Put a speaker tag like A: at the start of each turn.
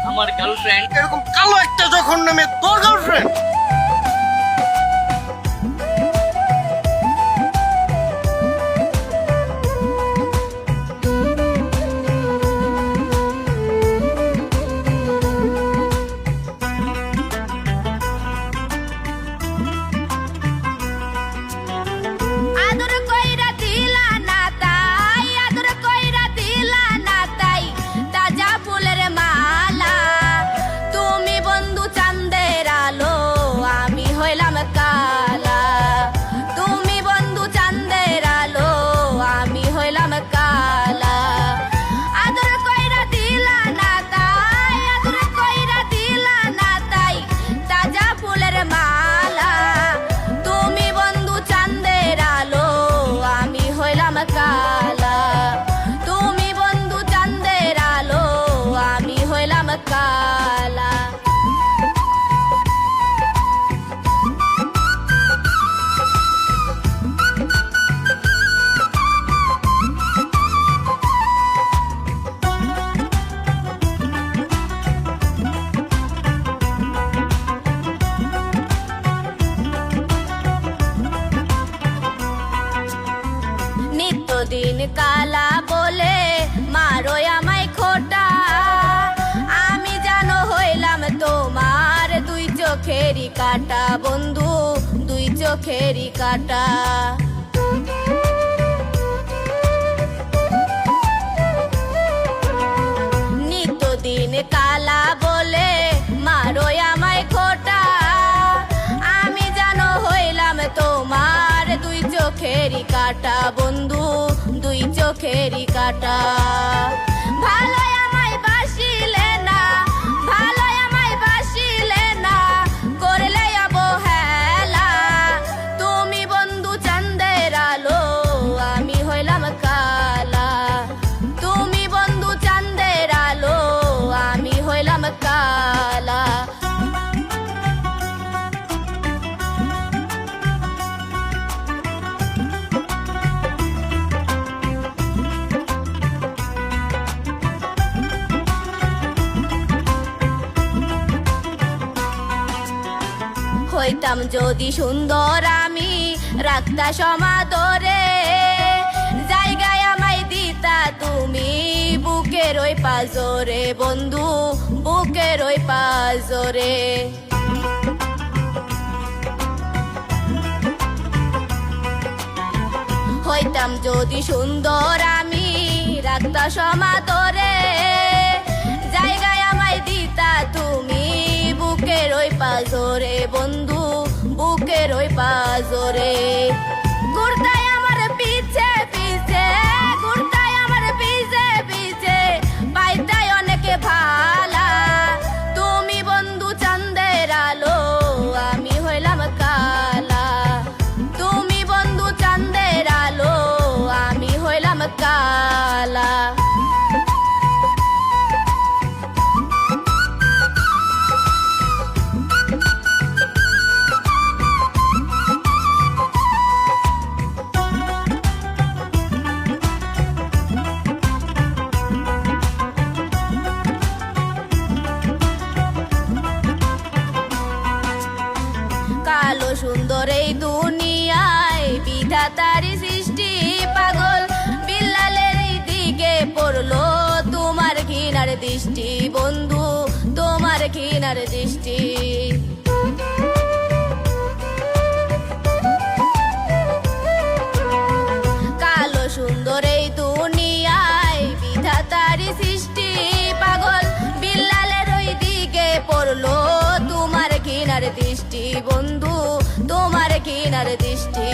A: আমার গার্লফ্রেন্ড।
B: এরকম কালো একটা জঘন্য মেয়ে তোর গার্লফ্রেন্ড?
C: আদর কইরা দিলা না তাই, আদর কইরা দিলা না তাই, তাজা ফুলের মালা। তুমি বন্ধু চাঁদের আলো, আমি হইলাম কালা। তুমি বন্ধু চাঁদের আলো, আমি হইলাম কালা। আদর কইরা দিলা না তাই, আদর কইরা দিলা না তাই, তাজা ফুলের মালা। তুমি বন্ধু চাঁদের আলো, আমি হইলাম কালা। তুমি বন্ধু চাঁদের আলো, আমি হইলাম কালা। নিত্যদিন কালা বলে মারো আমায় খোটা। আমি জানো হইলাম তোমার দুই চোখেরই কাটা, বন্ধু দুই চোখেরই কাটা। নিত্যদিন কালা বলে মারো আমায় খোটা। আমি জানো হইলাম তোমার দুই চোখেরই কাটা, বন্ধু দুই চোখেরই কাটা। ভালো আমায় বাসিলে না, ভালো আমায় বাসিলে না, করলে অবহেলা। তুমি বন্ধু চাঁদের আলো, আমি হইলাম কালা। তুমি বন্ধু চাঁদের আলো, আমি হইলাম কালা। হইতাম যদি সুন্দর আমি রাখতা সমাদরে। জায়গায় আমায় দিতা তুমি বুকের ওই পাজরে, বন্ধু বুকের ওই পাজরে। হইতাম যদি সুন্দর আমি রাখতা সমাদরে। জায়গায় আমায় দিতা তুমি বুকের ওই পাজরে, বন্ধু বুকের ওই পাজরে। ঘুরতাই আমার পিছে পিছে, ঘুরতাই আমার পিছে পিছে, পাইতাই অনেকে ভালা। তুমি বন্ধু চাঁদের আলো, আমি হইলাম কালা। তুমি বন্ধু চাঁদের আলো, আমি হইলাম কালা। কালো সুন্দর এই দুনিয়ায় বিধাতারি সৃষ্টি, পাগল বিল্লালের এই দিকে পড়লো তোমার ঘৃণার দৃষ্টি, বন্ধু তোমার ঘৃণার দৃষ্টি। কালো সুন্দর এই দুনিয়ায় বিধাতারি সৃষ্টি, পাগল বিল্লালের ওই দিকে পড়লো তোমার ঘৃণার দৃষ্টি, বন্ধু তোমার ঘৃণার দৃষ্টি।